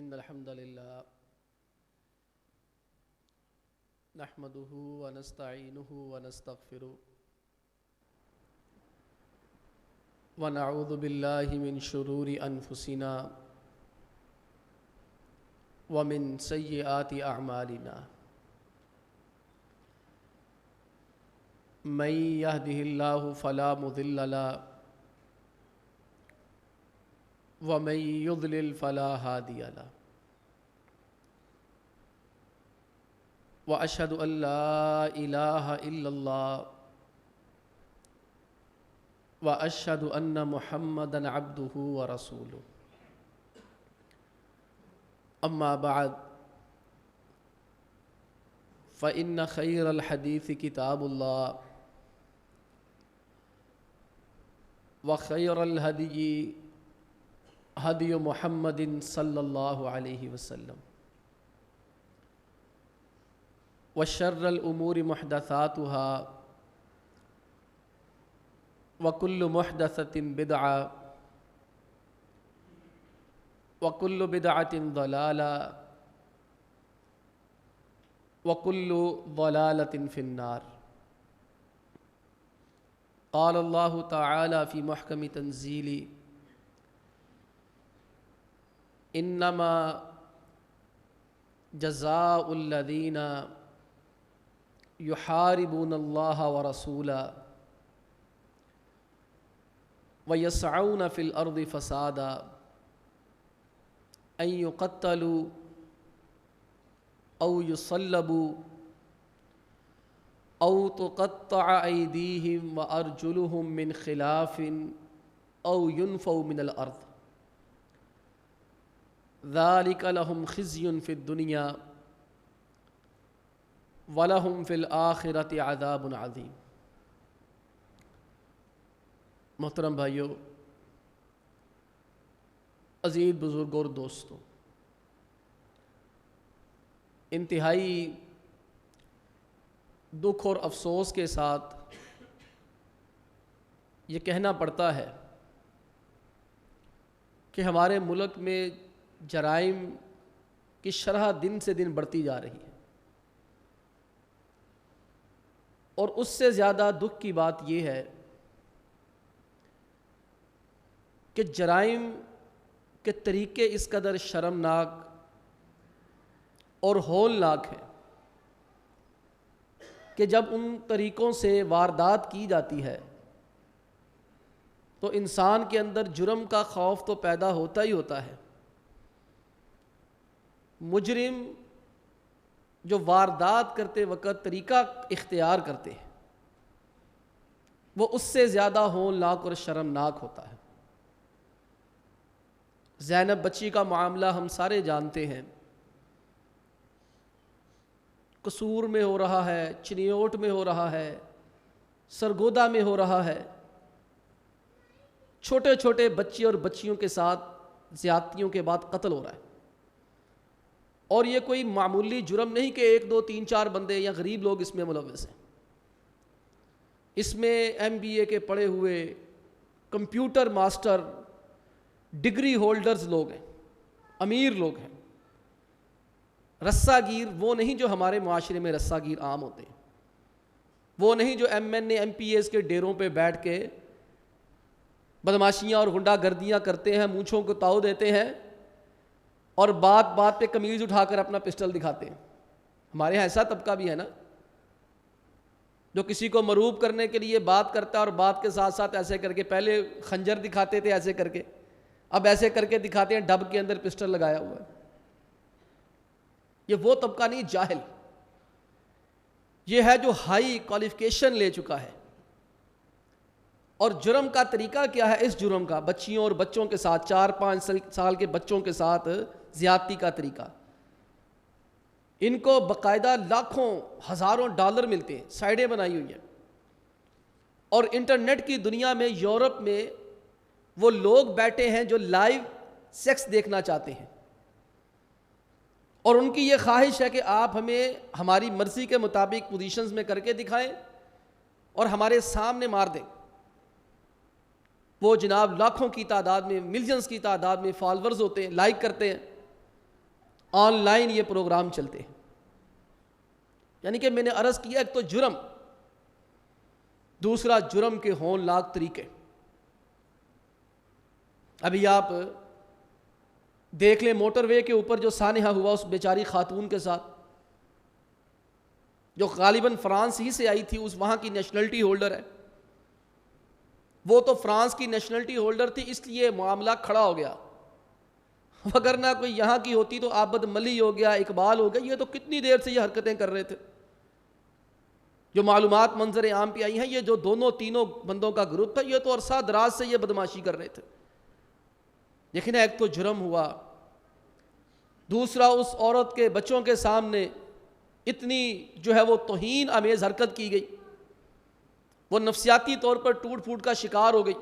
إن الحمد لله نحمده ونستعينه ونستغفره ونعوذ بالله من شرور أنفسنا ومن سيئات أعمالنا من يهده الله فلا مضل له ومن يضلل فلا هادي له وأشهد أن لا إله إلا الله وأشهد أن محمدًا عبده ورسوله أما بعد فإن خير الحديث كتاب الله وخير الهدي هدي محمد صلى الله عليه وسلم وشر الأمور محدثاتها وكل محدثة بدعة وكل بدعة ضلالة وكل ضلالة في النار. قال الله تعالى في محكم تنزيله إنما جزاء الذين يحاربون الله ورسوله ويسعون في الأرض فسادا أن يقتلوا أو يصلبوا أو تقطع أيديهم وأرجلهم من خلاف أو ينفوا من الأرض ذلك لهم خزي في الدنيا وَلَهُمْ فِي الْآخِرَةِ عَذَابٌ عَظِيمٌ. محترم بھائیو، عزیز بزرگوں اور دوستوں، انتہائی دکھ اور افسوس کے ساتھ یہ کہنا پڑتا ہے کہ ہمارے ملک میں جرائم کی شرح دن سے دن بڑھتی جا رہی ہے، اور اس سے زیادہ دکھ کی بات یہ ہے کہ جرائم کے طریقے اس قدر شرمناک اور ہولناک ہیں کہ جب ان طریقوں سے واردات کی جاتی ہے تو انسان کے اندر جرم کا خوف تو پیدا ہوتا ہی ہوتا ہے۔ مجرم جو واردات کرتے وقت طریقہ اختیار کرتے ہیں وہ اس سے زیادہ ہولناک اور شرمناک ہوتا ہے۔ زینب بچی کا معاملہ ہم سارے جانتے ہیں، قصور میں ہو رہا ہے، چنیوٹ میں ہو رہا ہے، سرگودا میں ہو رہا ہے، چھوٹے چھوٹے بچے اور بچیوں کے ساتھ زیادتیوں کے بعد قتل ہو رہا ہے، اور یہ کوئی معمولی جرم نہیں کہ ایک دو تین چار بندے یا غریب لوگ اس میں ملوث ہیں۔ اس میں MBA کے پڑھے ہوئے کمپیوٹر ماسٹر ڈگری ہولڈرز لوگ ہیں، امیر لوگ ہیں۔ رسہ گیر وہ نہیں جو ہمارے معاشرے میں رسہ گیر عام ہوتے ہیں، وہ نہیں جو MNA MPAs کے ڈیروں پہ بیٹھ کے بدماشیاں اور غنڈہ گردیاں کرتے ہیں، مونچھوں کو تاؤ دیتے ہیں اور بات بات پہ قمیض اٹھا کر اپنا پسٹل دکھاتے ہیں۔ ہمارے یہاں ایسا طبقہ بھی ہے نا جو کسی کو مروب کرنے کے لیے بات کرتا ہے اور بات کے ساتھ ساتھ ایسے کر کے، پہلے خنجر دکھاتے تھے ایسے کر کے، اب ایسے کر کے دکھاتے ہیں ڈب کے اندر پسٹل لگایا ہوا ہے۔ یہ وہ طبقہ نہیں جاہل، یہ ہے جو ہائی کوالیفیکیشن لے چکا ہے۔ اور جرم کا طریقہ کیا ہے؟ اس جرم کا بچیوں اور بچوں کے ساتھ، 4-5 سال کے بچوں کے ساتھ زیادتی کا طریقہ، ان کو باقاعدہ لاکھوں ہزاروں ڈالر ملتے ہیں، سائٹیں بنائی ہوئی ہیں، اور انٹرنیٹ کی دنیا میں یورپ میں وہ لوگ بیٹھے ہیں جو لائیو سیکس دیکھنا چاہتے ہیں، اور ان کی یہ خواہش ہے کہ آپ ہمیں ہماری مرضی کے مطابق پوزیشنز میں کر کے دکھائیں اور ہمارے سامنے مار دیں۔ وہ جناب لاکھوں کی تعداد میں، ملینز کی تعداد میں فالورز ہوتے ہیں، لائک کرتے ہیں، آن لائن یہ پروگرام چلتے ہیں. یعنی کہ میں نے عرض کیا ایک تو جرم، دوسرا جرم کے ہولناک طریقے. ابھی آپ دیکھ لیں موٹر وے کے اوپر جو سانحہ ہوا اس بیچاری خاتون کے ساتھ، جو غالباً فرانس ہی سے آئی تھی، اس وہاں کی نیشنلٹی ہولڈر ہے. وہ تو فرانس کی نیشنلٹی ہولڈر تھی، اس لیے معاملہ کھڑا ہو گیا. وگرنہ کوئی یہاں کی ہوتی تو عابد ملی ہو گیا، اقبال ہو گیا، یہ تو کتنی دیر سے یہ حرکتیں کر رہے تھے. جو معلومات منظر عام پہ آئی ہیں، یہ جو دونوں تینوں بندوں کا گروپ تھا، یہ تو عرصہ دراز سے یہ بدماشی کر رہے تھے. لیکن ایک تو جرم ہوا، دوسرا اس عورت کے بچوں کے سامنے اتنی جو ہے وہ توہین آمیز حرکت کی گئی، وہ نفسیاتی طور پر ٹوٹ پھوٹ کا شکار ہو گئی.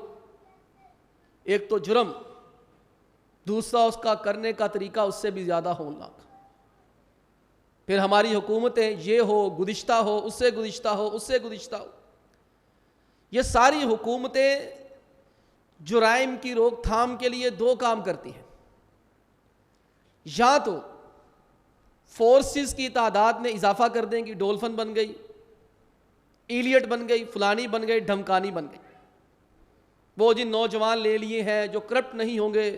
ایک تو جرم، دوسرا اس کا کرنے کا طریقہ اس سے بھی زیادہ ہولناک. پھر ہماری حکومتیں یہ ہو گزشتہ ہو، اس سے گزشتہ ہو، اس سے گزشتہ ہو، یہ ساری حکومتیں جرائم کی روک تھام کے لیے دو کام کرتی ہیں. یا تو فورسز کی تعداد میں اضافہ کر دیں گی، ڈولفن بن گئی، ایلیٹ بن گئی، فلانی بن گئی، ڈھمکانی بن گئی. وہ جن نوجوان لے لیے ہیں جو کرپٹ نہیں ہوں گے،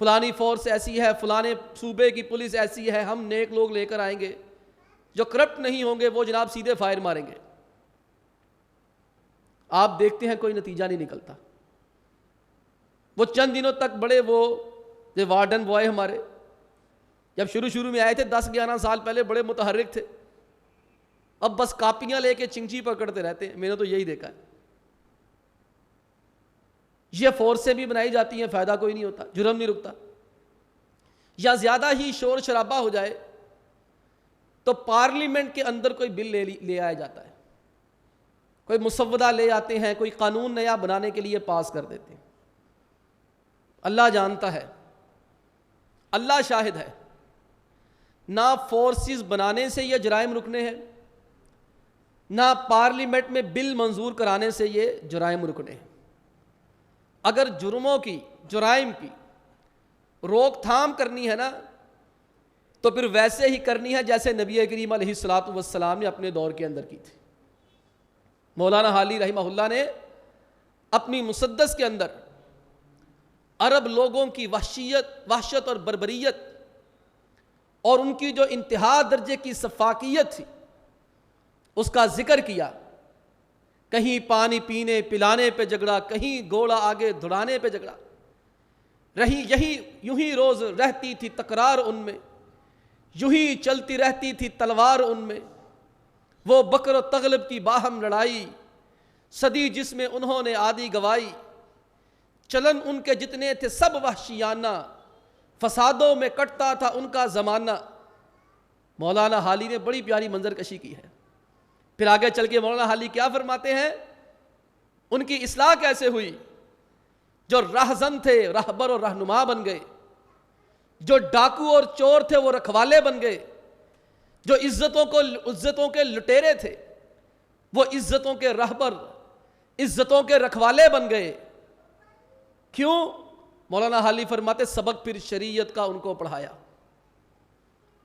فلانی فورس ایسی ہے، فلانے صوبے کی پولیس ایسی ہے، ہم نیک لوگ لے کر آئیں گے. جو کرپٹ نہیں ہوں گے وہ جناب سیدھے فائر ماریں گے. آپ دیکھتے ہیں کوئی نتیجہ نہیں نکلتا. وہ چند دنوں تک بڑے وہ وارڈن بوائے ہمارے جب شروع میں آئے تھے 10-11 سال پہلے بڑے متحرک تھے، اب بس کاپیاں لے کے چنگچی پکڑتے رہتے ہیں. میں نے تو یہی دیکھا ہے. یہ فورسیں بھی بنائی جاتی ہیں، فائدہ کوئی نہیں ہوتا، جرم نہیں رکتا. یا زیادہ ہی شور شرابہ ہو جائے تو پارلیمنٹ کے اندر کوئی بل لے آیا جاتا ہے، کوئی مسودہ لے آتے ہیں، کوئی قانون نیا بنانے کے لیے پاس کر دیتے ہیں. اللہ جانتا ہے، اللہ شاہد ہے، نہ فورسز بنانے سے یہ جرائم رکنے ہیں، نہ پارلیمنٹ میں بل منظور کرانے سے یہ جرائم رکنے ہیں. اگر جرائم کی روک تھام کرنی ہے نا تو پھر ویسے ہی کرنی ہے جیسے نبی کریم علیہ الصلوۃ والسلام نے اپنے دور کے اندر کی تھی. مولانا حالی رحمہ اللہ نے اپنی مسدس کے اندر عرب لوگوں کی وحشت اور بربریت اور ان کی جو انتہا درجے کی سفاکیت تھی اس کا ذکر کیا. کہیں پانی پینے پلانے پہ جھگڑا، کہیں گھوڑا آگے دھڑانے پہ جھگڑا، یوں ہی روز رہتی تھی تکرار ان میں، یوں ہی چلتی رہتی تھی تلوار ان میں. وہ بکر و تغلب کی باہم لڑائی، صدی جس میں انہوں نے آدھی گوائی. چلن ان کے جتنے تھے سب وحشیانہ، فسادوں میں کٹتا تھا ان کا زمانہ. مولانا حالی نے بڑی پیاری منظر کشی کی ہے. پھر آگے چل کے مولانا حالی کیا فرماتے ہیں، ان کی اصلاح کیسے ہوئی. جو راہزن تھے راہبر اور رہنما بن گئے، جو ڈاکو اور چور تھے وہ رکھوالے بن گئے، جو عزتوں کے لٹیرے تھے وہ عزتوں کے رہبر، عزتوں کے رکھوالے بن گئے. کیوں؟ مولانا حالی فرماتے سبق پھر شریعت کا ان کو پڑھایا،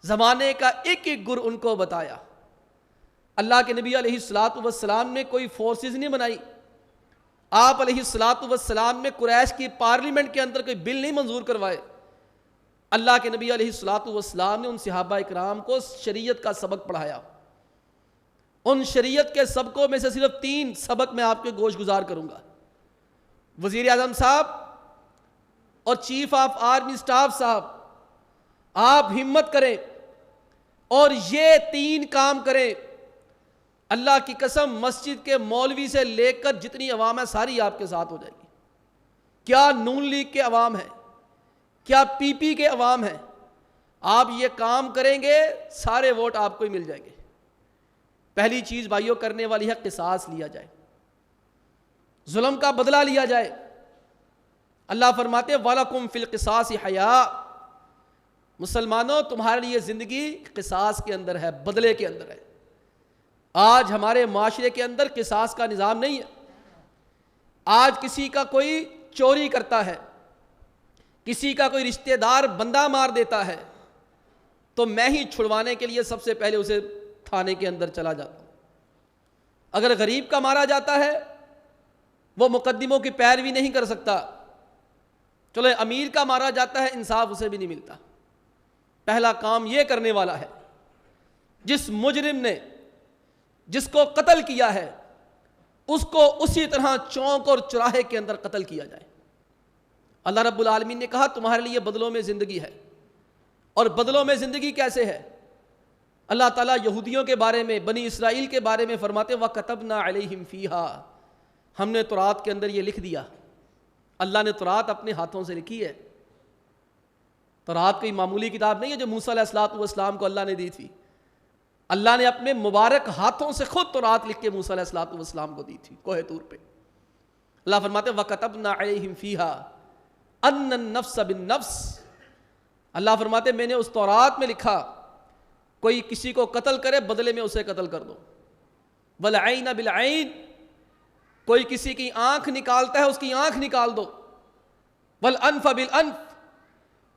زمانے کا ایک ایک گر ان کو بتایا. اللہ کے نبی علیہ الصلوۃ والسلام نے کوئی فورسز نہیں بنائی. آپ علیہ الصلوۃ والسلام نے قریش کی پارلیمنٹ کے اندر کوئی بل نہیں منظور کروائے. اللہ کے نبی علیہ الصلوۃ والسلام نے ان صحابہ اکرام کو شریعت کا سبق پڑھایا. ان شریعت کے سبقوں میں سے صرف 3 سبق میں آپ کے گوش گزار کروں گا. وزیر اعظم صاحب اور چیف آف آرمی سٹاف صاحب، آپ ہمت کریں اور یہ 3 کام کریں. اللہ کی قسم مسجد کے مولوی سے لے کر جتنی عوام ہے ساری آپ کے ساتھ ہو جائے گی. کیا نون لیگ کے عوام ہیں، کیا پی پی کے عوام ہیں، آپ یہ کام کریں گے سارے ووٹ آپ کو ہی مل جائیں گے. پہلی چیز بھائیوں کرنے والی ہے قصاص لیا جائے، ظلم کا بدلہ لیا جائے. اللہ فرماتے ہیں وَلَكُمْ فِي الْقِصَاصِ حَيَاءٌ، مسلمانوں تمہارے لیے زندگی قصاص کے اندر ہے، بدلے کے اندر ہے. آج ہمارے معاشرے کے اندر قصاص کا نظام نہیں ہے. آج کسی کا کوئی چوری کرتا ہے، کسی کا کوئی رشتہ دار بندہ مار دیتا ہے، تو میں ہی چھڑوانے کے لیے سب سے پہلے اسے تھانے کے اندر چلا جاتا ہوں. اگر غریب کا مارا جاتا ہے وہ مقدموں کی پیروی نہیں کر سکتا. چلو امیر کا مارا جاتا ہے, انصاف اسے بھی نہیں ملتا. پہلا کام یہ کرنے والا ہے, جس مجرم نے جس کو قتل کیا ہے اس کو اسی طرح چوک اور چوراہے کے اندر قتل کیا جائے. اللہ رب العالمین نے کہا تمہارے لیے بدلوں میں زندگی ہے. اور بدلوں میں زندگی کیسے ہے؟ اللہ تعالیٰ یہودیوں کے بارے میں, بنی اسرائیل کے بارے میں فرماتے وَكَتَبْنَا عَلَيْهِمْ فِيهَا, ہم نے تورات کے اندر یہ لکھ دیا. اللہ نے تورات اپنے ہاتھوں سے لکھی ہے. تورات کوئی معمولی کتاب نہیں ہے جو موسیٰ علیہ السلام کو اللہ نے دی تھی. اللہ نے اپنے مبارک ہاتھوں سے خود تورات لکھ کے موسیٰ علیہ السلام کو دی تھی کوہ طور پہ. اللہ فرماتے وَكَتَبْنَا عَلَيْهِمْ فِيهَا أَنَّ النَّفْسَ بِالنَّفْسِ, اللہ فرماتے میں نے اس تورات میں لکھا کوئی کسی کو قتل کرے بدلے میں اسے قتل کر دو. وَالْعَيْنَ بِالْعَيْنِ, کوئی کسی کی آنکھ نکالتا ہے اس کی آنکھ نکال دو. وَالْأَنْفَ بِالْأَنْفِ,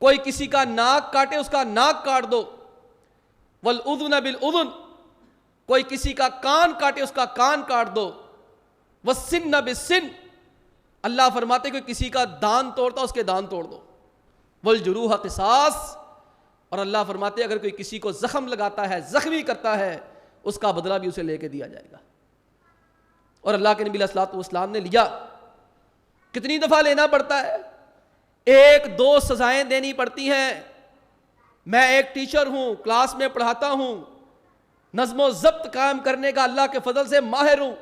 کوئی کسی کا ناک کاٹے اس کا ناک کاٹ دو. وَالْأُذُنَ بِالْأُذُنِ, کوئی کسی کا کان کاٹے اس کا کان کاٹ دو. وَالسِّنَّ بِالسِّنِّ, اللہ فرماتے کہ کسی کا دان توڑتا اس کے دان توڑ دو. والجروح قصاص, اور اللہ فرماتے اگر کوئی کسی کو زخم لگاتا ہے زخمی کرتا ہے اس کا بدلہ بھی اسے لے کے دیا جائے گا. اور اللہ کے نبی علیہ السلام نے لیا. کتنی دفعہ لینا پڑتا ہے؟ 1-2 سزائیں دینی پڑتی ہیں. میں ایک ٹیچر ہوں, کلاس میں پڑھاتا ہوں, نظم و ضبط قائم کرنے کا اللہ کے فضل سے ماہر ہوں,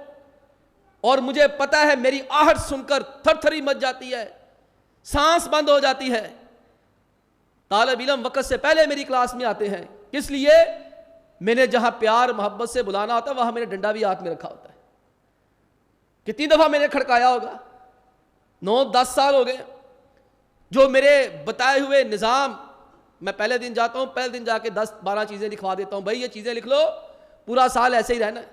اور مجھے پتا ہے میری آہٹ سن کر تھر تھری مچ جاتی ہے, سانس بند ہو جاتی ہے. طالب علم وقت سے پہلے میری کلاس میں آتے ہیں, کس لیے؟ میں نے جہاں پیار محبت سے بلانا ہوتا ہے وہاں میں نے ڈنڈا بھی ہاتھ میں رکھا ہوتا ہے. کتنی دفعہ میں نے کھڑکایا ہوگا, 9-10 سال ہو گئے. جو میرے بتائے ہوئے نظام, میں پہلے دن جاتا ہوں, پہلے دن جا کے 10-12 چیزیں لکھوا دیتا ہوں, بھائی یہ چیزیں لکھ لو, پورا سال ایسے ہی رہنا ہے.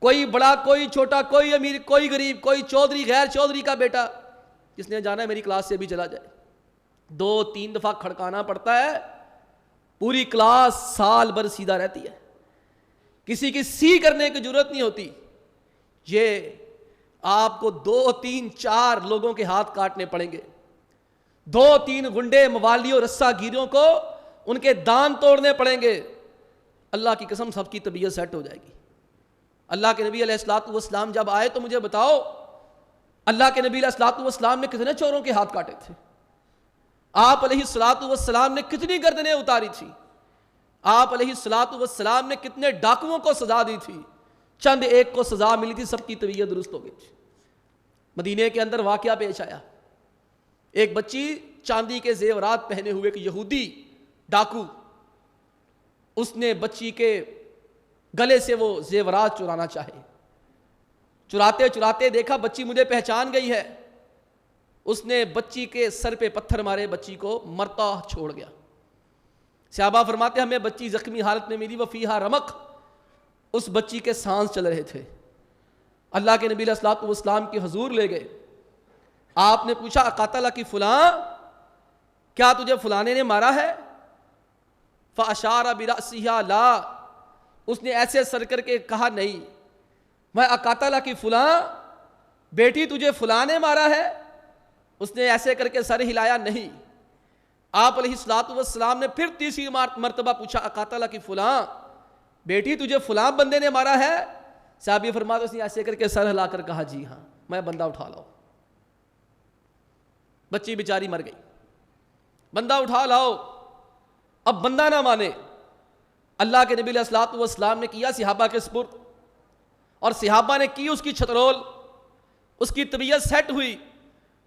کوئی بڑا کوئی چھوٹا, کوئی امیر کوئی غریب, کوئی چودھری غیر چودھری کا بیٹا, جس نے جانا ہے میری کلاس سے بھی چلا جائے. 2-3 دفعہ کھڑکانا پڑتا ہے, پوری کلاس سال بھر سیدھا رہتی ہے, کسی کی سی کرنے کی ضرورت نہیں ہوتی. یہ آپ کو 2-3-4 لوگوں کے ہاتھ کاٹنے پڑیں گے, 2-3 گنڈے موالیوں رسا گیروں کو ان کے دان توڑنے پڑیں گے. اللہ کی قسم سب کی طبیعت سیٹ ہو جائے گی. اللہ کے نبی علیہ السلام جب آئے تو مجھے بتاؤ, اللہ کے نبی علیہ السلام نے کتنے چوروں کے ہاتھ کاٹے تھے؟ آپ علیہ السلام نے کتنی گردنیں اتاری تھی؟ آپ علیہ السلام نے کتنے ڈاکوؤں کو سزا دی تھی؟ چند ایک کو سزا ملی تھی, سب کی طبیعت درست ہو گئی تھی. مدینے کے اندر واقعہ پیش آیا, ایک بچی چاندی کے زیورات پہنے ہوئے ایک یہودی ڈاکو, اس نے بچی کے گلے سے وہ زیورات چرانا چاہے. چراتے چراتے دیکھا بچی مجھے پہچان گئی ہے, اس نے بچی کے سر پہ پتھر مارے, بچی کو مرتا چھوڑ گیا. صحابہ فرماتے ہمیں بچی زخمی حالت میں ملی, وفیہا رمق, اس بچی کے سانس چل رہے تھے. اللہ کے نبی علیہ السلام کے حضور لے گئے. آپ نے پوچھا اقاتل کی فلاں, کیا تجھے فلانے نے مارا ہے؟ فاشار برأسہ لا, اس نے ایسے سر کر کے کہا نہیں. میں اقاتل کی فلاں, بیٹی تجھے فلاں نے مارا ہے؟ اس نے ایسے کر کے سر ہلایا نہیں. آپ علیہ السلام نے پھر تیسری مرتبہ پوچھا اقاتل کی فلاں, بیٹی تجھے فلاں بندے نے مارا ہے؟ صحابی فرماتے اس نے ایسے کر کے سر ہلا کر کہا جی ہاں, میں بندہ اٹھا لاؤ. بچی بیچاری مر گئی, بندہ اٹھا لاؤ. اب بندہ نہ مانے, اللہ کے نبی علیہ السلام نے کیا صحابہ کے سپرد, اور صحابہ نے کی اس کی چھترول, اس کی طبیعت سیٹ ہوئی,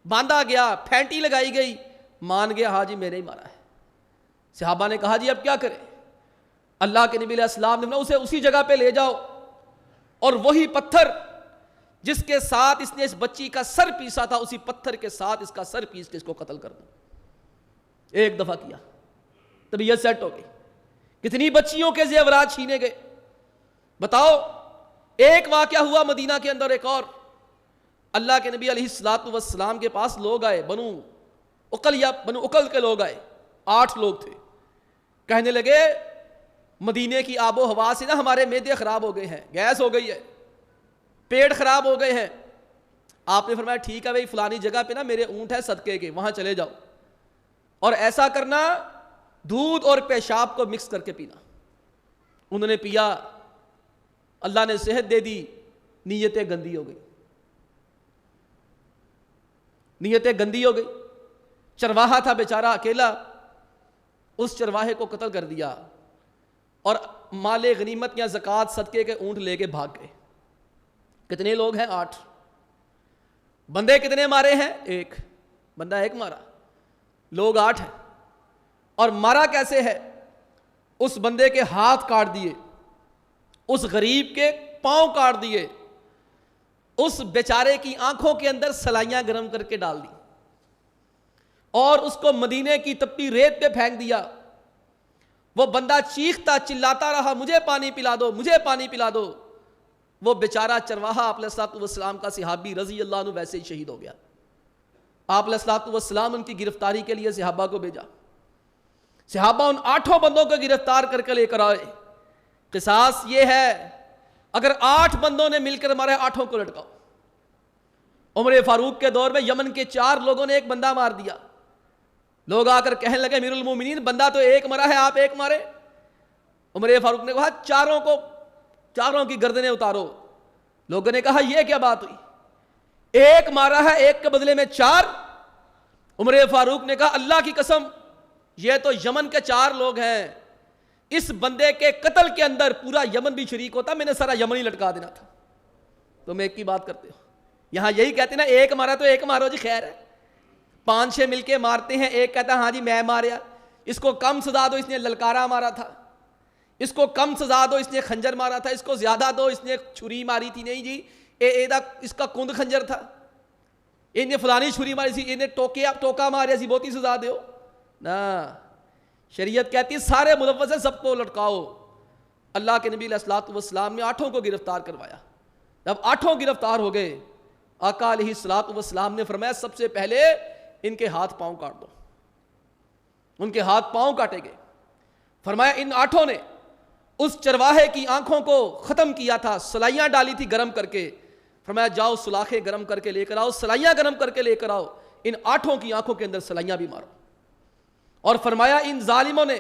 باندھا گیا, پھینٹی لگائی گئی, مان گیا ہاں جی میں نے ہی مارا ہے. صحابہ نے کہا جی اب کیا کریں؟ اللہ کے نبی علیہ السلام نے اسے اسی جگہ پہ لے جاؤ, اور وہی پتھر جس کے ساتھ اس نے اس بچی کا سر پیسا تھا, اسی پتھر کے ساتھ اس کا سر پیس کے اس کو قتل کر دو. ایک دفعہ کیا, طبیعت سیٹ ہو گئی. کتنی بچیوں کے زیورات چھینے گئے بتاؤ. ایک واقعہ ہوا مدینہ کے اندر, ایک اور. اللہ کے نبی علیہ السلام کے پاس لوگ آئے, بنو اقل کے لوگ آئے, 8 لوگ تھے. کہنے لگے مدینے کی آب و ہوا سے نا ہمارے معدے خراب ہو گئے ہیں، گیس ہو گئی ہے، پیٹ خراب ہو گئے ہیں۔ آپ نے فرمایا ٹھیک ہے بھائی، فلانی جگہ پہ نا میرے اونٹ ہے صدقے کے، وہاں چلے جاؤ، اور ایسا کرنا دودھ اور پیشاب کو مکس کر کے پینا۔ انہوں نے پیا، اللہ نے صحت دے دی، نیتیں گندی ہو گئی، نیتیں گندی ہو گئی۔ چرواہا تھا بیچارہ اکیلا، اس چرواہے کو قتل کر دیا اور مال غنیمت یا زکوٰۃ صدقے کے اونٹ لے کے بھاگ گئے۔ کتنے لوگ ہیں؟ 8 بندے۔ کتنے مارے ہیں؟ 1 بندہ، 1 مارا، لوگ 8 ہیں۔ اور مارا کیسے ہے؟ اس بندے کے ہاتھ کاٹ دیے، اس غریب کے پاؤں کاٹ دیے، اس بیچارے کی آنکھوں کے اندر سلائیاں گرم کر کے ڈال دی، اور اس کو مدینے کی تپتی ریت پہ پھینک دیا۔ وہ بندہ چیختا چلاتا رہا، مجھے پانی پلا دو، مجھے پانی پلا دو۔ وہ بیچارہ چرواہا آپ علیہ الصلوۃ والسلام کا صحابی رضی اللہ عنہ ویسے ہی شہید ہو گیا۔ آپ علیہ الصلوۃ والسلام ان کی گرفتاری کے لیے صحابہ کو بھیجا۔ صحابہ ان 8 بندوں کو گرفتار کر کے لے کر آئے۔ قصاص یہ ہے، اگر 8 بندوں نے مل کر مارے، 8 کو لٹکاؤ۔ عمر فاروق کے دور میں یمن کے 4 لوگوں نے 1 بندہ مار دیا۔ لوگ آ کر کہنے لگے امیر المومنین، بندہ تو 1 مرا ہے، آپ 1 مارے۔ عمر فاروق نے کہا چاروں کی گردنیں اتارو۔ لوگوں نے کہا یہ کیا بات ہوئی، 1 مارا ہے، 1 کے بدلے میں 4۔ عمر فاروق نے کہا اللہ کی قسم، یہ تو یمن کے 4 لوگ ہیں، اس بندے کے قتل کے اندر پورا یمن بھی شریک ہوتا، میں نے سارا یمن ہی لٹکا دینا تھا۔ تم ایک کی بات کرتے ہو، یہاں یہی کہتے ہیں نا 1 مارا تو 1 مارو جی، خیر ہے۔ 5-6 مل کے مارتے ہیں، ایک کہتا ہے ہاں جی میں ماریا، اس کو کم سزا دو، اس نے للکارا مارا تھا، اس کو کم سزا دو، اس نے خنجر مارا تھا، اس کو زیادہ دو، اس نے چھری ماری تھی، نہیں جی اس کا کند خنجر تھا، انہیں فلانی چھری ماری تھی، انہیں ٹوکا ماریا سی، بہت ہی سزا دو نا۔ شریعت کہتی ہے سارے ملوث ہیں، سب کو لٹکاؤ۔ اللہ کے نبی علیہ الصلوۃ والسلام نے 8 کو گرفتار کروایا۔ جب 8 گرفتار ہو گئے، آقا علیہ الصلوۃ والسلام نے فرمایا سب سے پہلے ان کے ہاتھ پاؤں کاٹ دو۔ ان کے ہاتھ پاؤں کاٹے گئے۔ فرمایا ان 8 نے اس چرواہے کی آنکھوں کو ختم کیا تھا، سلائیاں ڈالی تھی گرم کر کے۔ فرمایا جاؤ سلاخیں گرم کر کے لے کر آؤ، سلائیاں گرم کر کے لے کر آؤ، ان 8 کی آنکھوں کے اندر سلائیاں بھی مارو۔ اور فرمایا ان ظالموں نے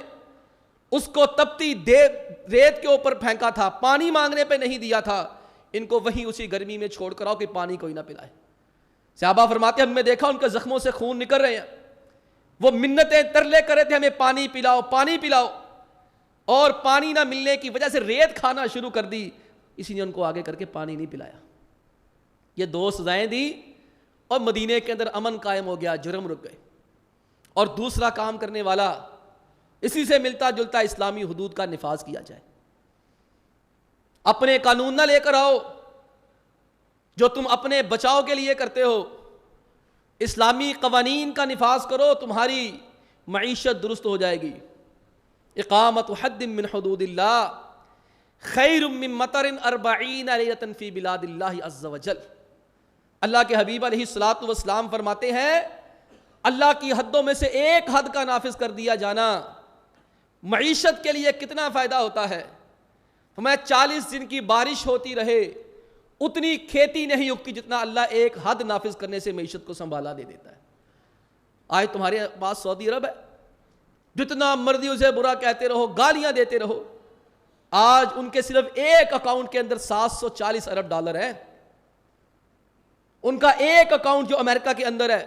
اس کو تپتی ریت کے اوپر پھینکا تھا، پانی مانگنے پہ نہیں دیا تھا، ان کو وہیں اسی گرمی میں چھوڑ کر آؤ کہ پانی کوئی نہ پلائے۔ صحابہ فرماتے ہیں ہم نے دیکھا ان کے زخموں سے خون نکل رہے ہیں، وہ منتیں ترلے کر رہے تھے ہمیں پانی پلاؤ، پانی پلاؤ، اور پانی نہ ملنے کی وجہ سے ریت کھانا شروع کر دی، اسی نے ان کو آگے کر کے پانی نہیں پلایا۔ یہ 2 سزائیں دی اور مدینے کے اندر امن قائم ہو گیا، جرم رک گئے۔ اور دوسرا کام کرنے والا، اسی سے ملتا جلتا اسلامی حدود کا نفاذ کیا جائے۔ اپنے قانون نہ لے کر آؤ جو تم اپنے بچاؤ کے لیے کرتے ہو، اسلامی قوانین کا نفاذ کرو، تمہاری معیشت درست ہو جائے گی۔ اقامت حد من حدود اللہ خیر من مطر 40 لیلۃ فی بلاد اللہ عز وجل۔ اللہ کے حبیب علیہ الصلوۃ والسلام فرماتے ہیں اللہ کی حدوں میں سے ایک حد کا نافذ کر دیا جانا معیشت کے لیے کتنا فائدہ ہوتا ہے۔ فرمایا 40 دن کی بارش ہوتی رہے اتنی کھیتی نہیں اگتی جتنا اللہ ایک حد نافذ کرنے سے معیشت کو سنبھالا دے دیتا ہے۔ آج تمہارے پاس سعودی عرب ہے، جتنا مرضی اسے برا کہتے رہو، گالیاں دیتے رہو، آج ان کے صرف ایک اکاؤنٹ کے اندر 740 ارب ڈالر ہے۔ ان کا ایک اکاؤنٹ جو امریکہ کے اندر ہے،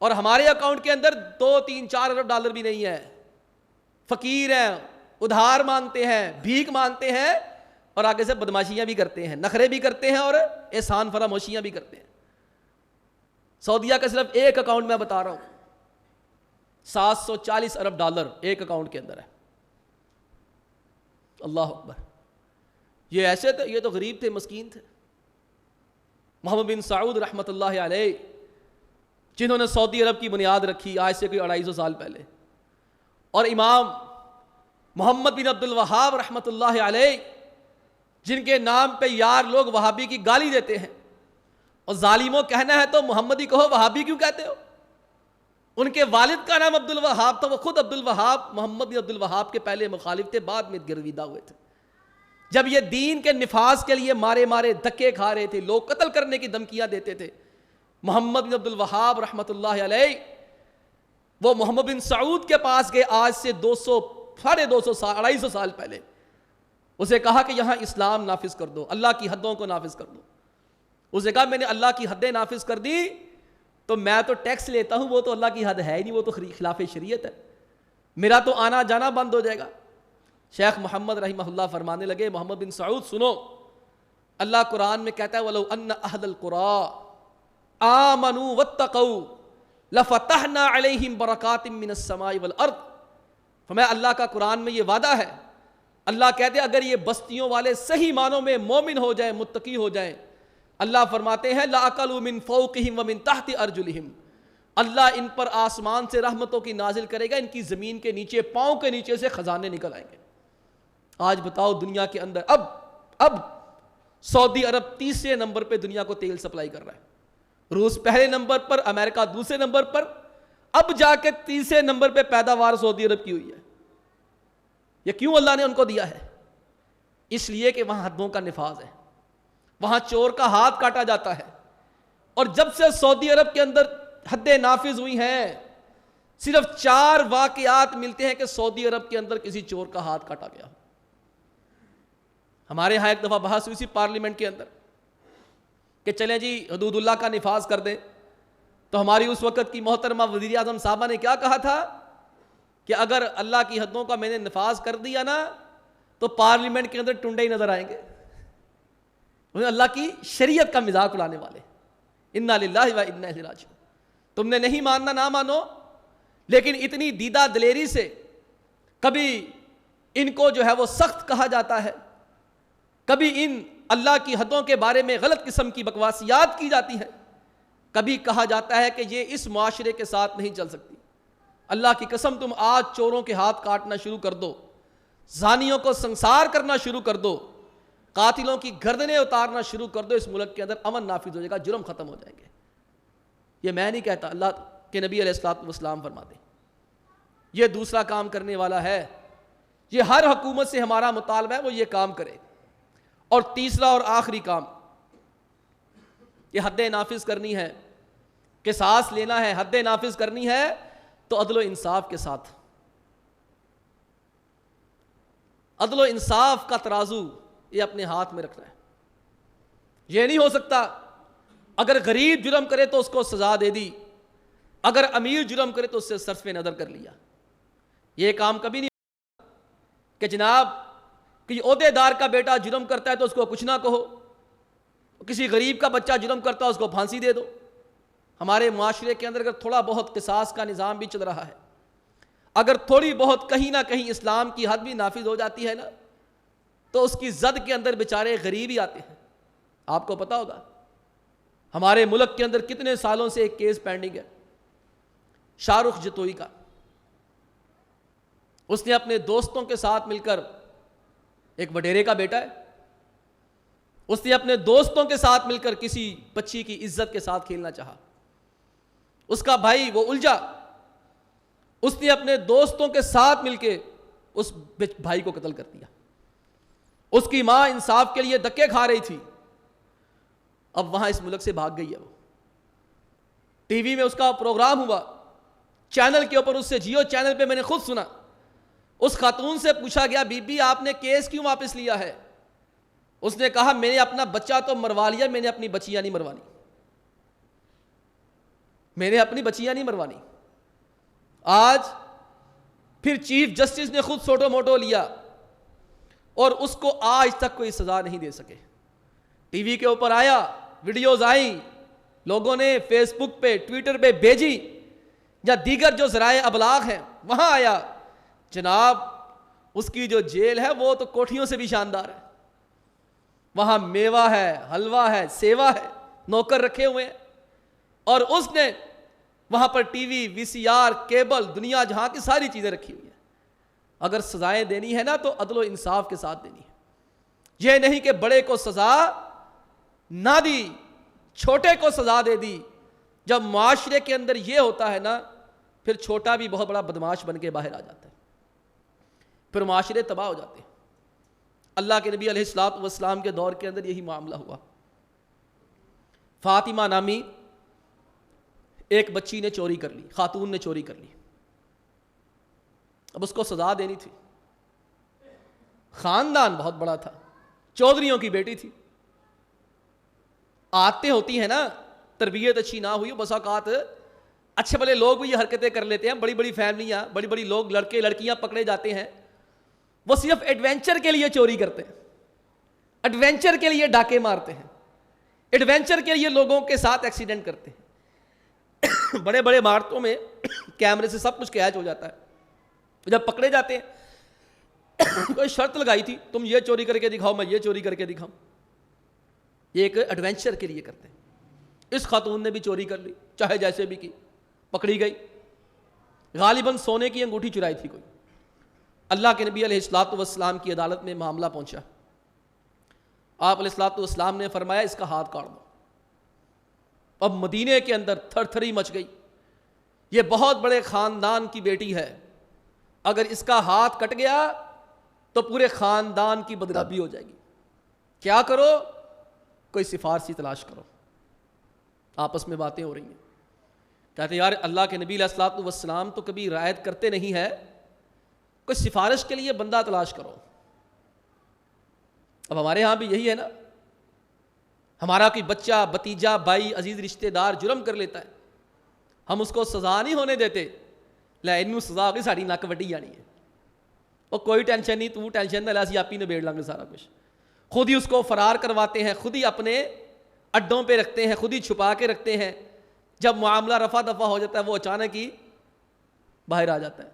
اور ہمارے اکاؤنٹ کے اندر 2, 3, 4 ارب ڈالر بھی نہیں ہے۔ فقیر ہیں، ادھار مانگتے ہیں، بھیک مانگتے ہیں، اور آگے سے بدماشیاں بھی کرتے ہیں، نخرے بھی کرتے ہیں، اور احسان فراموشیاں بھی کرتے ہیں۔ سعودیہ کا صرف ایک اکاؤنٹ میں بتا رہا ہوں 740 ارب ڈالر ایک اکاؤنٹ کے اندر ہے۔ اللہ اکبر۔ یہ ایسے تھے، یہ تو غریب تھے، مسکین تھے۔ محمد بن سعود رحمۃ اللہ علیہ جنہوں نے سعودی عرب کی بنیاد رکھی آج سے کوئی 250 سال پہلے، اور امام محمد بن عبد الوہاب رحمۃ اللہ علیہ جن کے نام پہ یار لوگ وہابی کی گالی دیتے ہیں، اور ظالموں کہنا ہے تو محمدی کہو، وہابی کیوں کہتے ہو؟ ان کے والد کا نام عبد الوہاب تھا، وہ خود عبد الوہاب محمد بن عبد الوہاب کے پہلے مخالف تھے، بعد میں گرویدہ ہوئے تھے۔ جب یہ دین کے نفاذ کے لیے مارے مارے دھکے کھا رہے تھے، لوگ قتل کرنے کی دھمکیاں دیتے تھے، محمد بن عبد الوہاب رحمۃ اللہ علیہ وہ محمد بن سعود کے پاس گئے، آج سے 250 سال پہلے۔ اسے کہا کہ یہاں اسلام نافذ کر دو، اللہ کی حدوں کو نافذ کر دو۔ اسے کہا میں نے اللہ کی حدیں نافذ کر دی تو میں تو ٹیکس لیتا ہوں، وہ تو اللہ کی حد ہے ہی نہیں، وہ تو خلاف شریعت ہے، میرا تو آنا جانا بند ہو جائے گا۔ شیخ محمد رحمہ اللہ فرمانے لگے محمد بن سعود سنو، اللہ قرآن میں کہتا ہے وَلَوْ أَنَّ أَهْلَ الْقُرَىٰ آمَنُوا وَاتَّقَوْا لَفَتَحْنَا عَلَيْهِمْ بَرَكَاتٍ مِّنَ السَّمَاءِ وَالْأَرْضِ۔ فرمایا اللہ کا قرآن میں یہ وعدہ ہے، اللہ کہتے ہیں اگر یہ بستیوں والے صحیح معنوں میں مومن ہو جائیں، متقی ہو جائیں، اللہ فرماتے ہیں لَأَكَلُوا مِن فَوْقِهِمْ وَمِن تَحْتِ أَرْجُلِهِمْ، اللہ ان پر آسمان سے رحمتوں کی نازل کرے گا، ان کی زمین کے نیچے پاؤں کے نیچے سے خزانے نکل آئیں گے۔ آج بتاؤ دنیا کے اندر اب سعودی عرب تیسرے نمبر پہ دنیا کو تیل سپلائی کر رہا ہے، روس پہلے نمبر پر، امریکہ دوسرے نمبر پر، اب جا کے تیسرے نمبر پہ پیداوار سعودی عرب کی ہوئی ہے۔ یہ کیوں اللہ نے ان کو دیا ہے؟ اس لیے کہ وہاں حدوں کا نفاذ ہے، وہاں چور کا ہاتھ کاٹا جاتا ہے۔ اور جب سے سعودی عرب کے اندر حدیں نافذ ہوئی ہیں، صرف 4 واقعات ملتے ہیں کہ سعودی عرب کے اندر کسی چور کا ہاتھ کاٹا گیا۔ ہمارے ہاں ایک دفعہ بحث ہوئی سی پارلیمنٹ کے اندر کہ چلیں جی حدود اللہ کا نفاذ کر دیں، تو ہماری اس وقت کی محترمہ وزیر اعظم صاحبہ نے کیا کہا تھا کہ اگر اللہ کی حدوں کا میں نے نفاذ کر دیا نا تو پارلیمنٹ کے اندر ٹنڈے ہی نظر آئیں گے۔ اللہ کی شریعت کا مذاق اڑانے والے، انا للہ و انا الیہ راجعون۔ تم نے نہیں ماننا نہ مانو، لیکن اتنی دیدہ دلیری سے کبھی ان کو جو ہے وہ سخت کہا جاتا ہے، کبھی ان اللہ کی حدوں کے بارے میں غلط قسم کی بکواسیات کی جاتی ہیں، کبھی کہا جاتا ہے کہ یہ اس معاشرے کے ساتھ نہیں چل سکتی۔ اللہ کی قسم تم آج چوروں کے ہاتھ کاٹنا شروع کر دو، زانیوں کو سنسار کرنا شروع کر دو، قاتلوں کی گردنیں اتارنا شروع کر دو، اس ملک کے اندر امن نافذ ہو جائے گا، جرم ختم ہو جائیں گے۔ یہ میں نہیں کہتا، اللہ کے نبی علیہ الصلوۃ والسلام فرماتے ہیں۔ یہ دوسرا کام کرنے والا ہے، یہ ہر حکومت سے ہمارا مطالبہ ہے وہ یہ کام کرے۔ اور تیسرا اور آخری کام، یہ حدیں نافذ کرنی ہے، قصاص لینا ہے، حدیں نافذ کرنی ہے تو عدل و انصاف کے ساتھ۔ عدل و انصاف کا ترازو یہ اپنے ہاتھ میں رکھنا ہے۔ یہ نہیں ہو سکتا اگر غریب جرم کرے تو اس کو سزا دے دی، اگر امیر جرم کرے تو اس سے صرف نظر کر لیا۔ یہ کام کبھی نہیں کہ جناب کہ عہدے دار کا بیٹا جرم کرتا ہے تو اس کو کچھ نہ کہو، کسی غریب کا بچہ جرم کرتا ہے اس کو پھانسی دے دو۔ ہمارے معاشرے کے اندر اگر تھوڑا بہت قصاص کا نظام بھی چل رہا ہے، اگر تھوڑی بہت کہیں نہ کہیں اسلام کی حد بھی نافذ ہو جاتی ہے نا، تو اس کی زد کے اندر بیچارے غریب ہی آتے ہیں۔ آپ کو پتا ہوگا ہمارے ملک کے اندر کتنے سالوں سے ایک کیس پینڈنگ ہے شاہ رخ جتوئی کا۔ اس نے اپنے دوستوں کے ساتھ مل کر، ایک وڈیرے کا بیٹا ہے، اس نے اپنے دوستوں کے ساتھ مل کر کسی بچی کی عزت کے ساتھ کھیلنا چاہا، اس کا بھائی وہ الجھا، اس نے اپنے دوستوں کے ساتھ مل کے اس بھائی کو قتل کر دیا۔ اس کی ماں انصاف کے لیے دھکے کھا رہی تھی، اب وہاں اس ملک سے بھاگ گئی ہے۔ وہ ٹی وی میں اس کا پروگرام ہوا، چینل کے اوپر، اس سے جیو چینل پہ میں نے خود سنا۔ اس خاتون سے پوچھا گیا بی بی آپ نے کیس کیوں واپس لیا ہے؟ اس نے کہا میں نے اپنا بچہ تو مروا لیا، میں نے اپنی بچیاں نہیں مروانی، میں نے اپنی بچیاں نہیں مروانی۔ آج پھر چیف جسٹس نے خود سوٹو موٹو لیا اور اس کو آج تک کوئی سزا نہیں دے سکے۔ ٹی وی کے اوپر آیا، ویڈیوز آئیں، لوگوں نے فیس بک پہ ٹویٹر پہ بھیجی، یا دیگر جو ذرائع ابلاغ ہیں وہاں آیا، جناب اس کی جو جیل ہے وہ تو کوٹھیوں سے بھی شاندار ہے، وہاں میوہ ہے، حلوہ ہے، سیوا ہے، نوکر رکھے ہوئے ہیں، اور اس نے وہاں پر ٹی وی، وی سی آر، کیبل، دنیا جہاں کی ساری چیزیں رکھی ہوئی ہیں۔ اگر سزائیں دینی ہے نا تو عدل و انصاف کے ساتھ دینی ہے، یہ نہیں کہ بڑے کو سزا نہ دی، چھوٹے کو سزا دے دی۔ جب معاشرے کے اندر یہ ہوتا ہے نا پھر چھوٹا بھی بہت بڑا بدماش بن کے باہر آ جاتا ہے، پھر معاشرے تباہ ہو جاتے ہیں۔ اللہ کے نبی علیہ الصلوۃ والسلام کے دور کے اندر یہی معاملہ ہوا۔ فاطمہ نامی ایک بچی نے چوری کر لی، خاتون نے چوری کر لی، اب اس کو سزا دینی تھی۔ خاندان بہت بڑا تھا، چودھریوں کی بیٹی تھی، عادتیں ہوتی ہیں نا، تربیت اچھی نہ ہوئی، بس اوقات اچھے بھلے لوگ بھی یہ حرکتیں کر لیتے ہیں، بڑی بڑی فیملیاں، بڑی بڑی لوگ، لڑکے لڑکیاں پکڑے جاتے ہیں، وہ صرف ایڈونچر کے لیے چوری کرتے ہیں، ایڈونچر کے لیے ڈاکے مارتے ہیں، ایڈونچر کے لیے لوگوں کے ساتھ ایکسیڈنٹ کرتے ہیں۔ بڑے بڑے عمارتوں میں کیمرے سے سب کچھ کیچ ہو جاتا ہے، جب پکڑے جاتے ہیں کوئی شرط لگائی تھی تم یہ چوری کر کے دکھاؤ، میں یہ چوری کر کے دکھاؤں، یہ ایک ایڈونچر کے لیے کرتے ہیں۔ اس خاتون نے بھی چوری کر لی، چاہے جیسے بھی کی، پکڑی گئی، غالباً سونے کی انگوٹھی چرائی تھی کوئی۔ اللہ کے نبی علیہ الصلوۃ والسلام کی عدالت میں معاملہ پہنچا، آپ علیہ الصلوۃ والسلام نے فرمایا اس کا ہاتھ کاٹ دو۔ اب مدینے کے اندر تھر تھری مچ گئی، یہ بہت بڑے خاندان کی بیٹی ہے، اگر اس کا ہاتھ کٹ گیا تو پورے خاندان کی بدنامی ہو جائے گی، کیا کرو؟ کوئی سفارشی تلاش کرو۔ آپس میں باتیں ہو رہی ہیں، کہتے یار اللہ کے نبی علیہ الصلوۃ والسلام تو کبھی رعایت کرتے نہیں ہے، کوئی سفارش کے لیے بندہ تلاش کرو۔ اب ہمارے ہاں بھی یہی ہے نا، ہمارا کوئی بچہ، بھتیجا، بھائی، عزیز رشتہ دار جرم کر لیتا ہے، ہم اس کو سزا نہیں ہونے دیتے، لے انہوں سزا ہوگی ساڑی نک وڈی جانی ہے، اور کوئی ٹینشن نہیں، تو ٹینشن نہ لے، اسی آپ ہی نے بیڑ لیں گے سارا کچھ۔ خود ہی اس کو فرار کرواتے ہیں، خود ہی اپنے اڈوں پہ رکھتے ہیں، خود ہی چھپا کے رکھتے ہیں، جب معاملہ رفع دفع ہو جاتا ہے وہ اچانک ہی باہر آ جاتا ہے،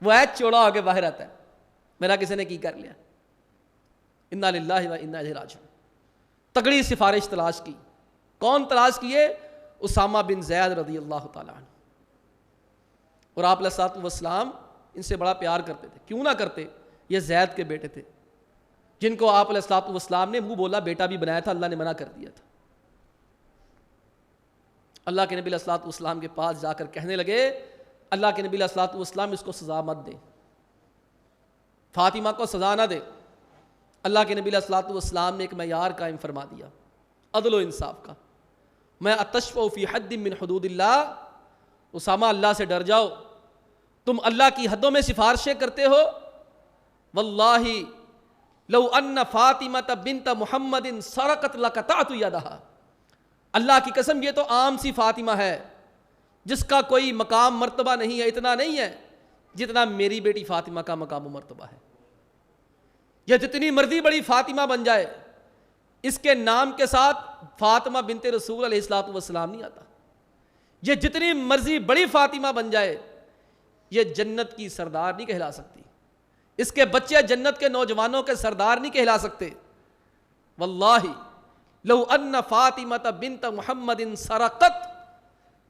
وہ ایت چوڑا ہو کے باہر آتا ہے، میرا کسی نے کی کر لیا۔ انا للہ و انا الیہ راجعون۔ تگڑی سفارش تلاش کی، کون تلاش کیے؟ اسامہ بن زید رضی اللہ تعالیٰ عنہ۔ اور آپ علیہ الصلوۃ والسلام ان سے بڑا پیار کرتے تھے، کیوں نہ کرتے، یہ زید کے بیٹے تھے جن کو آپ علیہ الصلوۃ والسلام نے منہ بولا بیٹا بھی بنایا تھا، اللہ نے منع کر دیا تھا۔ اللہ کے نبی علیہ الصلوۃ والسلام کے پاس جا کر کہنے لگے اللہ کے نبی علیہ الصلوۃ والسلام اس کو سزا مت دیں، فاطمہ کو سزا نہ دے۔ اللہ کے نبی علیہ الصلوۃ والسلام نے ایک معیار قائم فرما دیا، عدل و انصاف کا، میں اتشفع فی حد من حدود اللہ، اسامہ اللہ سے ڈر جاؤ، تم اللہ کی حدوں میں سفارشیں کرتے ہو، واللہ لو ان فاطمہ بنت محمد سرقت لقطعت یدہا، اللہ کی قسم یہ تو عام سی فاطمہ ہے جس کا کوئی مقام مرتبہ نہیں ہے، اتنا نہیں ہے جتنا میری بیٹی فاطمہ کا مقام و مرتبہ ہے، یہ جتنی مرضی بڑی فاطمہ بن جائے، اس کے نام کے ساتھ فاطمہ بنت رسول علیہ الصلوۃ والسلام نہیں آتا، یہ جتنی مرضی بڑی فاطمہ بن جائے یہ جنت کی سردار نہیں کہلا سکتی، اس کے بچے جنت کے نوجوانوں کے سردار نہیں کہلا سکتے۔ واللہ لو ان فاطمہ بنت محمد سرقت،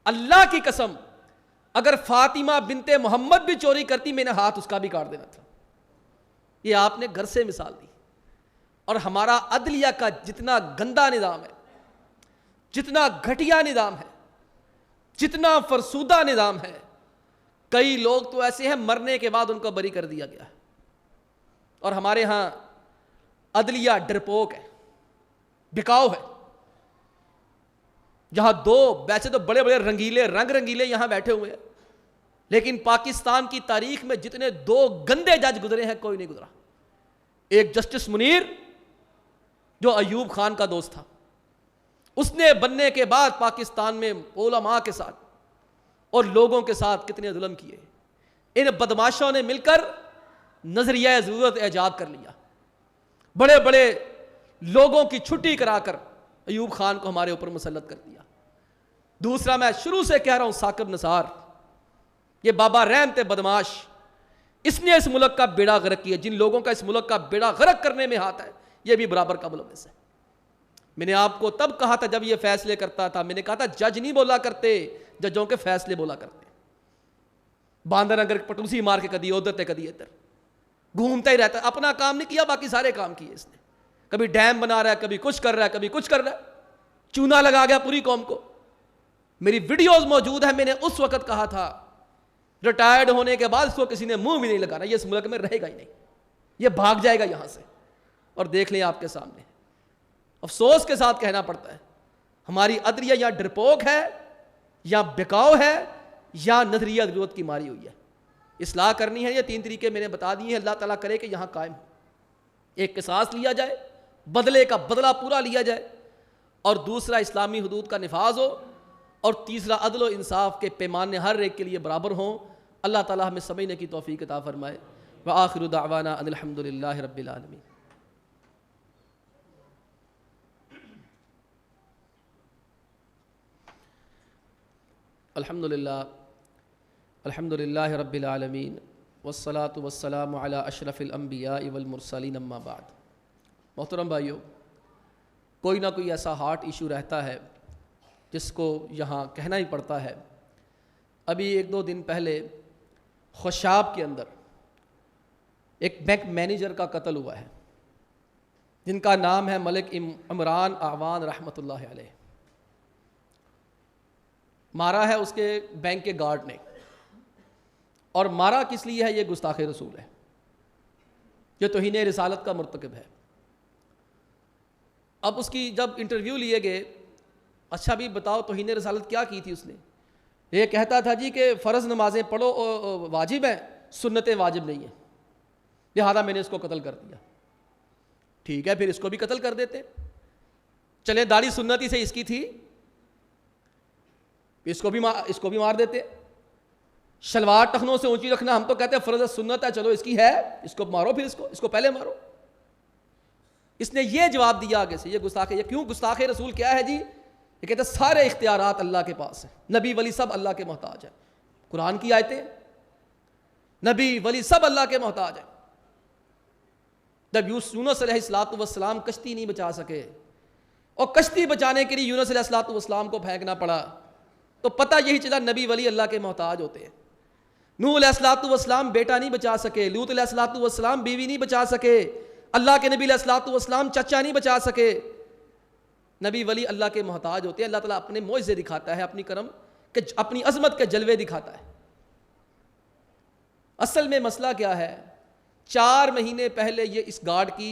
اللہ کی قسم اگر فاطمہ بنت محمد بھی چوری کرتی میں نے ہاتھ اس کا بھی کاٹ دینا تھا۔ یہ آپ نے گھر سے مثال دی، اور ہمارا عدلیہ کا جتنا گندا نظام ہے، جتنا گھٹیا نظام ہے، جتنا فرسودہ نظام ہے، کئی لوگ تو ایسے ہیں مرنے کے بعد ان کو بری کر دیا گیا ہے، اور ہمارے ہاں عدلیہ ڈرپوک ہے، بکاؤ ہے، جہاں دو ویسے تو بڑے بڑے رنگ رنگیلے یہاں بیٹھے ہوئے ہیں، لیکن پاکستان کی تاریخ میں جتنے دو گندے جج گزرے ہیں کوئی نہیں گزرا۔ ایک جسٹس منیر جو ایوب خان کا دوست تھا، اس نے بننے کے بعد پاکستان میں علماء کے ساتھ اور لوگوں کے ساتھ کتنے ظلم کیے، ان بدماشوں نے مل کر نظریہ ضرورت ایجاد کر لیا، بڑے بڑے لوگوں کی چھٹی کرا کر ایوب خان کو ہمارے اوپر مسلط کر دیا۔ دوسرا میں شروع سے کہہ رہا ہوں، ثاقب نثار یہ بابا رحم تھے بدماش، اس نے اس ملک کا بیڑا غرق کیا، جن لوگوں کا اس ملک کا بیڑا غرق کرنے میں ہاتھ ہے یہ بھی برابر کا ملوث ہے۔ میں نے آپ کو تب کہا تھا جب یہ فیصلے کرتا تھا، میں نے کہا تھا جج نہیں بولا کرتے، ججوں کے فیصلے بولا کرتے۔ باندر اگر پٹوسی مار کے کدی ادھر تے کدی ادھر گھومتا ہی رہتا ہے، اپنا کام نہیں کیا باقی سارے کام کیے اس نے، کبھی ڈیم بنا رہا ہے، کبھی کچھ کر رہا ہے، کبھی کچھ کر رہا ہے، چونا لگا گیا پوری قوم کو۔ میری ویڈیوز موجود ہیں، میں نے اس وقت کہا تھا ریٹائرڈ ہونے کے بعد اس کو کسی نے منہ بھی نہیں لگانا، یہ اس ملک میں رہے گا ہی نہیں، یہ بھاگ جائے گا یہاں سے۔ اور دیکھ لیں آپ کے سامنے، افسوس کے ساتھ کہنا پڑتا ہے ہماری عدلیہ یا ڈرپوک ہے یا بکاؤ ہے یا نظریہ ضرورت کی ماری ہوئی ہے۔ اصلاح کرنی ہے، یہ 3 طریقے میں نے بتا دیے ہیں، اللہ تعالیٰ کرے کہ یہاں قائم ہو۔ ایک قصاص لیا جائے، بدلے کا بدلہ پورا لیا جائے، اور دوسرا اسلامی حدود کا نفاذ ہو، اور تیسرا عدل و انصاف کے پیمانے ہر ایک کے لیے برابر ہوں۔ اللہ تعالیٰ ہمیں سمجھنے کی توفیق عطا فرمائے۔ وآخر دعوانا ان الحمد للہ رب العالمین۔ الحمد للہ رب العالمین والصلاة والسلام علی اشرف الانبیاء والمرسلین، اما بعد۔ محترم بھائیو، کوئی نہ کوئی ایسا ہارٹ ایشو رہتا ہے جس کو یہاں کہنا ہی پڑتا ہے۔ ابھی 1-2 دن پہلے خوشاب کے اندر ایک بینک مینیجر کا قتل ہوا ہے، جن کا نام ہے ملک عمران اعوان رحمۃ اللہ علیہ۔ مارا ہے اس کے بینک کے گارڈ نے، اور مارا کس لیے ہے؟ یہ گستاخ رسول ہے، یہ توہین رسالت کا مرتکب ہے۔ اب اس کی جب انٹرویو لیے گئے، اچھا بھی بتاؤ توہین رسالت کیا کی تھی اس نے؟ یہ کہتا تھا جی کہ فرض نمازیں پڑھو واجب ہیں، سنتیں واجب نہیں ہیں، لہذا میں نے اس کو قتل کر دیا۔ ٹھیک ہے، پھر اس کو بھی قتل کر دیتے، چلے داڑھی سنتی سے اس کی تھی، اس کو بھی مار دیتے۔ شلوار ٹخنوں سے اونچی رکھنا ہم تو کہتے ہیں فرض سنت ہے، چلو اس کی ہے، اس کو مارو، پھر اس کو پہلے مارو۔ اس نے یہ جواب دیا آگے سے، یہ گستاخ ہے۔ یہ کیوں گستاخ رسول کیا ہے جی؟ یہ کہتے ہیں سارے اختیارات اللہ کے پاس ہیں، نبی ولی سب اللہ کے محتاج ہیں۔ قرآن کی آیتیں، نبی ولی سب اللہ کے محتاج ہیں۔ جب یونس علیہ السلام کشتی نہیں بچا سکے، اور کشتی بچانے کے لیے یونس علیہ السلام کو پھینکنا پڑا، تو پتہ یہی چلا نبی ولی اللہ کے محتاج ہوتے ہیں۔ نوح علیہ السلام بیٹا نہیں بچا سکے، لوط علیہ السلام بیوی نہیں بچا سکے، اللہ کے نبی علیہ السلام چچا نہیں بچا سکے۔ نبی ولی اللہ کے محتاج ہوتے ہیں۔ اللہ تعالیٰ اپنے معجزے دکھاتا ہے، اپنی کرم کہ اپنی عظمت کے جلوے دکھاتا ہے۔ اصل میں مسئلہ کیا ہے؟ 4 مہینے پہلے یہ اس گارڈ کی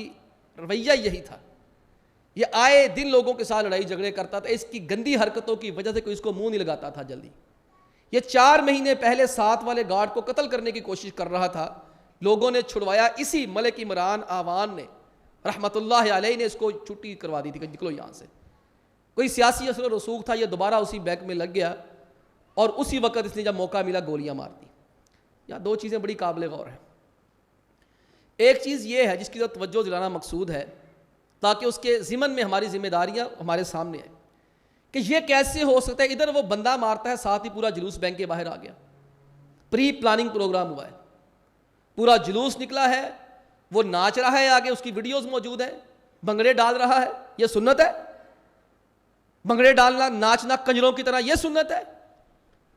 رویہ یہی تھا، یہ آئے دن لوگوں کے ساتھ لڑائی جھگڑے کرتا تھا، اس کی گندی حرکتوں کی وجہ سے کوئی اس کو منہ نہیں لگاتا تھا جلدی۔ یہ 4 مہینے پہلے 7 والے گارڈ کو قتل کرنے کی کوشش کر رہا تھا، لوگوں نے چھڑوایا، اسی ملک عمران اعوان نے رحمۃ اللہ علیہ نے اس کو چھٹی کروا دی تھی کہ نکلو یہاں سے۔ کوئی سیاسی اثر و رسوخ تھا، یہ دوبارہ اسی بینک میں لگ گیا، اور اسی وقت اس نے جب موقع ملا گولیاں مار دی۔ یا 2 چیزیں بڑی قابل غور ہیں۔ ایک چیز یہ ہے جس کی توجہ دلانا مقصود ہے، تاکہ اس کے ضمن میں ہماری ذمہ داریاں ہمارے سامنے آئیں، کہ یہ کیسے ہو سکتا ہے؟ ادھر وہ بندہ مارتا ہے، ساتھ ہی پورا جلوس بینک کے باہر آ گیا، پری پلاننگ پروگرام ہوا ہے، پورا جلوس نکلا ہے، وہ ناچ رہا ہے، آگے اس کی ویڈیوز موجود ہیں، بھنگڑے ڈال رہا ہے۔ یہ سنت ہے؟ بھنگڑے ڈالنا، ناچنا کنجروں کی طرح، یہ سنت ہے؟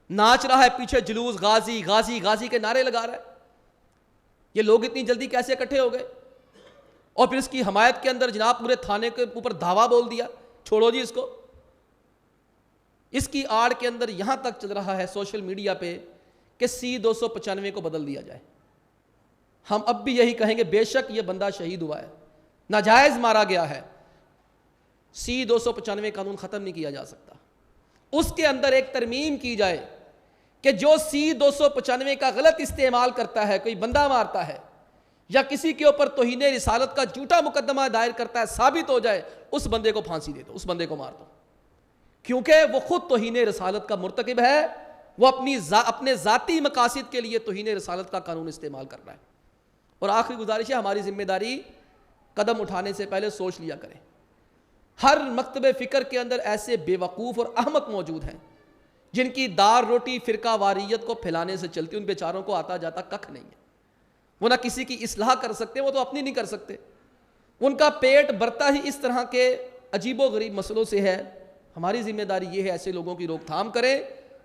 ناچ رہا ہے، پیچھے جلوس، غازی غازی غازی کے نعرے لگا رہا ہے۔ یہ لوگ اتنی جلدی کیسے اکٹھے ہو گئے؟ اور پھر اس کی حمایت کے اندر جناب پورے تھانے کے اوپر دھاوا بول دیا، چھوڑو جی اس کو۔ اس کی آڑ کے اندر یہاں تک چل رہا ہے سوشل میڈیا پہ کہ C-295 کو بدل دیا جائے۔ ہم اب بھی یہی کہیں گے، بے شک یہ بندہ شہید ہوا ہے، ناجائز مارا گیا ہے، C-295 قانون ختم نہیں کیا جا سکتا۔ اس کے اندر ایک ترمیم کی جائے کہ جو C-295 کا غلط استعمال کرتا ہے، کوئی بندہ مارتا ہے یا کسی کے اوپر توہین رسالت کا جھوٹا مقدمہ دائر کرتا ہے، ثابت ہو جائے، اس بندے کو پھانسی دے دو، اس بندے کو مار دو، کیونکہ وہ خود توہین رسالت کا مرتکب ہے، وہ اپنے ذاتی مقاصد کے لیے توہین رسالت کا قانون استعمال کر رہا ہے۔ اور آخری گزارش ہے، ہماری ذمہ داری قدم اٹھانے سے پہلے سوچ لیا کریں۔ ہر مکتب فکر کے اندر ایسے بے وقوف اور احمق موجود ہیں جن کی دار روٹی فرقہ واریت کو پھیلانے سے چلتی، ان بیچاروں کو آتا جاتا ککھ نہیں ہے، وہ نہ کسی کی اصلاح کر سکتے، وہ تو اپنی نہیں کر سکتے، ان کا پیٹ برتا ہی اس طرح کے عجیب و غریب مسئلوں سے ہے۔ ہماری ذمہ داری یہ ہے ایسے لوگوں کی روک تھام کریں،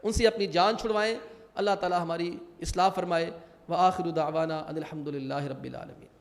ان سے اپنی جان چھڑوائیں۔ اللہ تعالی ہماری اصلاح فرمائے۔ وآخر دعوانا ان الحمد للہ رب العالمین۔